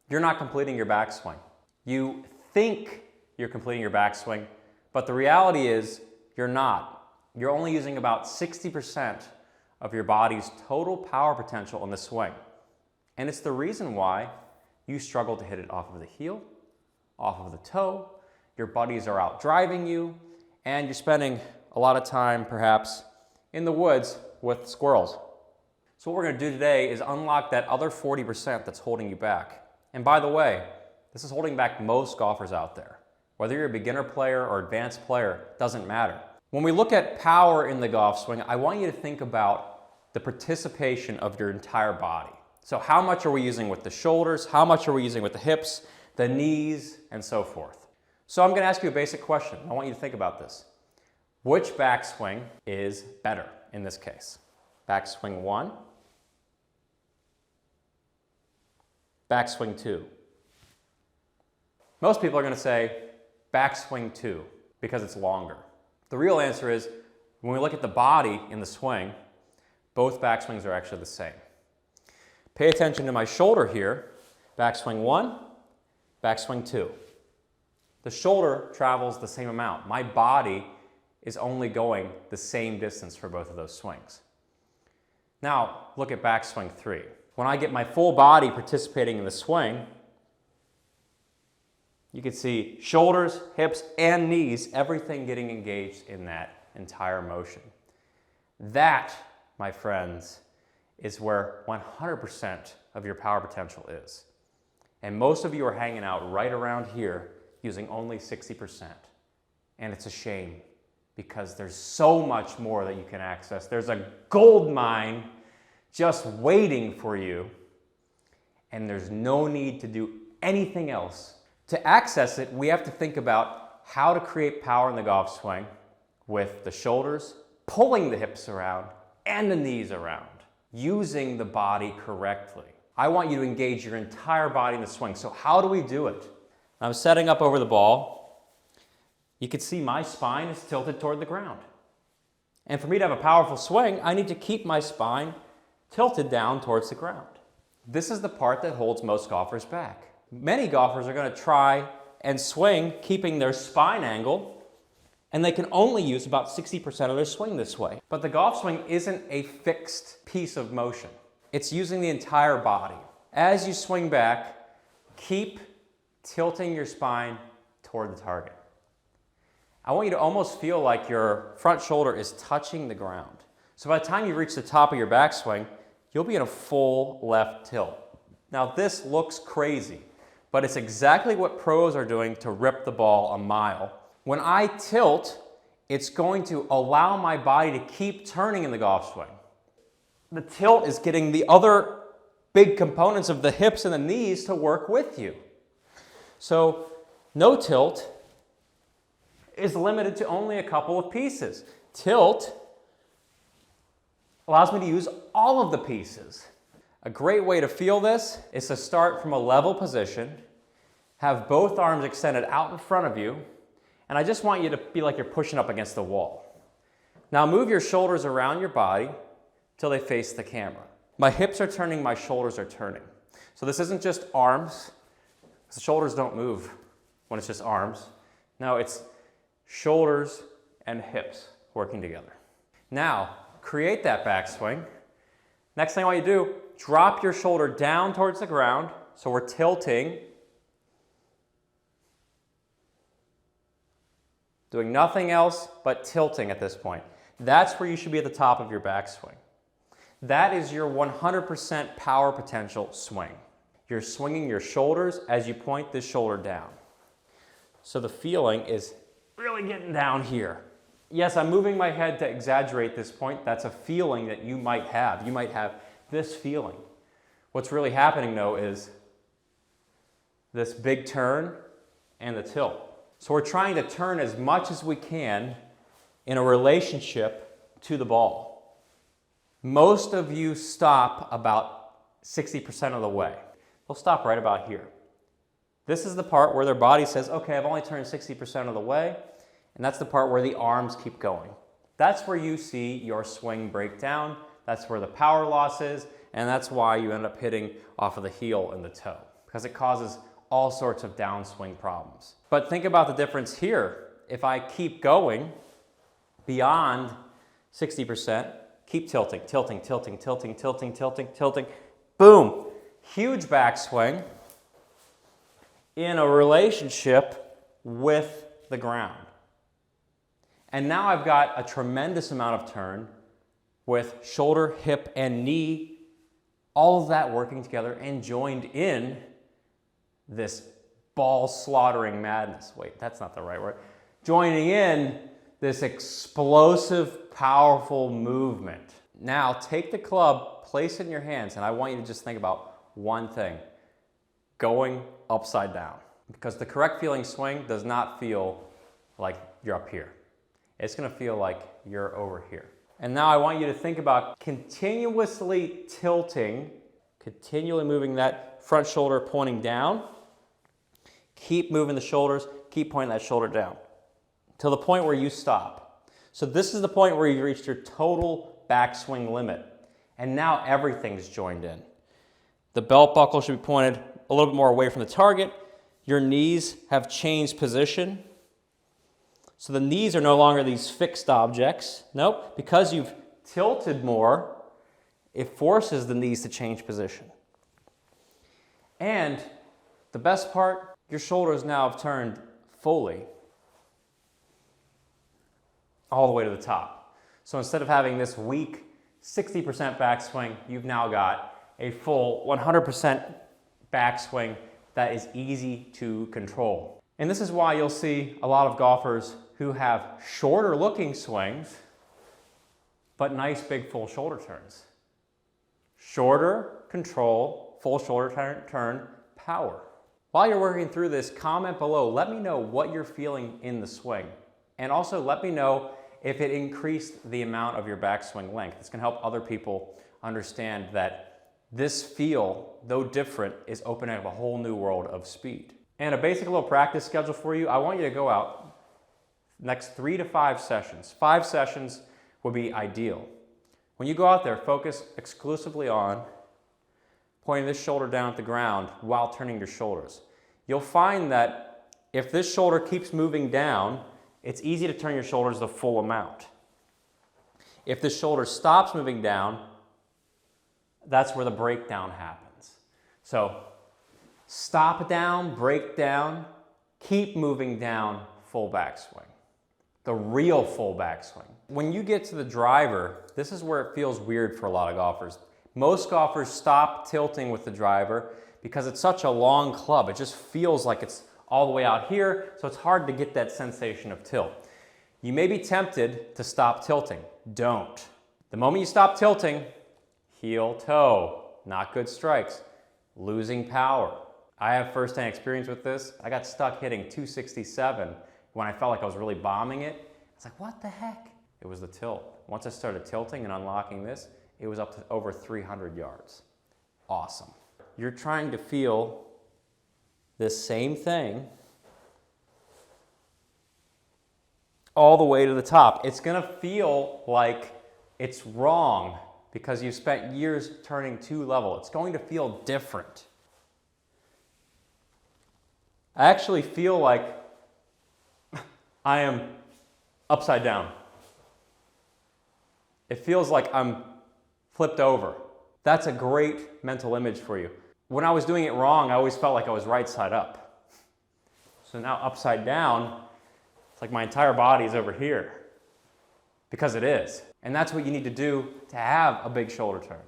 you're not completing your backswing. You think you're completing your backswing, but the reality is you're not. You're only using about 60% of your body's total power potential in the swing. And it's the reason why you struggle to hit it off of the heel, off of the toe, your buddies are out driving you, and you're spending a lot of time perhaps in the woods with squirrels. So what we're going to do today is unlock that other 40% that's holding you back. And by the way, this is holding back most golfers out there. Whether you're a beginner player or advanced player, doesn't matter. When we look at power in the golf swing, I want you to think about the participation of your entire body. So how much are we using with the shoulders? How much are we using with the hips, the knees, and so forth? So I'm going to ask you a basic question. I want you to think about this. Which backswing is better in this case? Backswing 1, backswing 2. Most people are going to say backswing 2 because it's longer. The real answer is when we look at the body in the swing, both backswings are actually the same. Pay attention to my shoulder here. Backswing 1, backswing 2. The shoulder travels the same amount. My body is only going the same distance for both of those swings. Now, look at backswing 3. When I get my full body participating in the swing, you can see shoulders, hips, and knees, everything getting engaged in that entire motion. That, my friends, is where 100% of your power potential is. And most of you are hanging out right around here using only 60%. And it's a shame because there's so much more that you can access. There's a gold mine just waiting for you, and there's no need to do anything else. To access it, we have to think about how to create power in the golf swing with the shoulders, pulling the hips around, and the knees around, using the body correctly. I want you to engage your entire body in the swing. So how do we do it? I'm setting up over the ball. You can see my spine is tilted toward the ground. And for me to have a powerful swing, I need to keep my spine tilted down towards the ground. This is the part that holds most golfers back. Many golfers are going to try and swing keeping their spine angle, and they can only use about 60% of their swing this way. But the golf swing isn't a fixed piece of motion. It's using the entire body. As you swing back, keep tilting your spine toward the target. I want you to almost feel like your front shoulder is touching the ground. So by the time you reach the top of your backswing, you'll be in a full left tilt. Now this looks crazy, but it's exactly what pros are doing to rip the ball a mile. When I tilt, it's going to allow my body to keep turning in the golf swing. The tilt is getting the other big components of the hips and the knees to work with you. So no tilt is limited to only a couple of pieces. Tilt allows me to use all of the pieces. A great way to feel this is to start from a level position, have both arms extended out in front of you, and I just want you to be like you're pushing up against the wall. Now move your shoulders around your body till they face the camera. My hips are turning, my shoulders are turning. So this isn't just arms. The shoulders don't move when it's just arms. No, it's shoulders and hips working together. Now, create that backswing. Next thing I want you to do, drop your shoulder down towards the ground. So we're tilting. Doing nothing else but tilting at this point. That's where you should be at the top of your backswing. That is your 100% power potential swing. You're swinging your shoulders as you point this shoulder down. So the feeling is really getting down here. Yes, I'm moving my head to exaggerate this point. That's a feeling that you might have. You might have this feeling. What's really happening though is this big turn and the tilt. So we're trying to turn as much as we can in a relationship to the ball. Most of you stop about 60% of the way. They'll stop right about here. This is the part where their body says, okay, I've only turned 60% of the way, and that's the part where the arms keep going. That's where you see your swing break down, that's where the power loss is, and that's why you end up hitting off of the heel and the toe. because it causes all sorts of downswing problems. But think about the difference here. If I keep going beyond 60%, keep tilting, tilting, tilting, tilting, tilting, tilting, tilting, boom, huge backswing in a relationship with the ground. And now I've got a tremendous amount of turn with shoulder, hip, and knee, all of that working together and joined in this ball slaughtering madness. Wait, that's not the right word. Joining in this explosive, powerful movement. Now take the club, place it in your hands, and I want you to just think about one thing: going upside down. Because the correct feeling swing does not feel like you're up here. It's gonna feel like you're over here. And now I want you to think about continuously tilting, continually moving that front shoulder pointing down. Keep moving the shoulders, keep pointing that shoulder down till the point where you stop. So this is the point where you've reached your total backswing limit. And now everything's joined in. The belt buckle should be pointed a little bit more away from the target. Your knees have changed position. So the knees are no longer these fixed objects. Nope, because you've tilted more, it forces the knees to change position. And the best part, your shoulders now have turned fully all the way to the top. So instead of having this weak 60% backswing, you've now got a full 100% backswing that is easy to control. And this is why you'll see a lot of golfers who have shorter looking swings, but nice big full shoulder turns. Shorter, control, full shoulder turn, power. While you're working through this, comment below. Let me know what you're feeling in the swing. And also let me know if it increased the amount of your backswing length. It's gonna help other people understand that this feel, though different, is opening up a whole new world of speed. And a basic little practice schedule for you. I want you to go out next 3 to 5 sessions. 5 sessions would be ideal. When you go out there, focus exclusively on pointing this shoulder down at the ground while turning your shoulders. You'll find that if this shoulder keeps moving down, it's easy to turn your shoulders the full amount. If the shoulder stops moving down, that's where the breakdown happens. So stop down, break down, keep moving down, full backswing. The real full backswing. When you get to the driver, this is where it feels weird for a lot of golfers. Most golfers stop tilting with the driver because it's such a long club. It just feels like it's all the way out here, so it's hard to get that sensation of tilt. You may be tempted to stop tilting. Don't. The moment you stop tilting, heel toe, not good strikes, losing power. I have firsthand experience with this. I got stuck hitting 267 when I felt like I was really bombing it. It's like, what the heck? It was the tilt. Once I started tilting and unlocking this, it was up to over 300 yards. Awesome. You're trying to feel this same thing all the way to the top. It's gonna feel like it's wrong because you've spent years turning too level. It's going to feel different. I actually feel like I am upside down. It feels like I'm flipped over. That's a great mental image for you. When I was doing it wrong, I always felt like I was right side up. So now upside down, it's like my entire body is over here. Because it is. And that's what you need to do to have a big shoulder turn.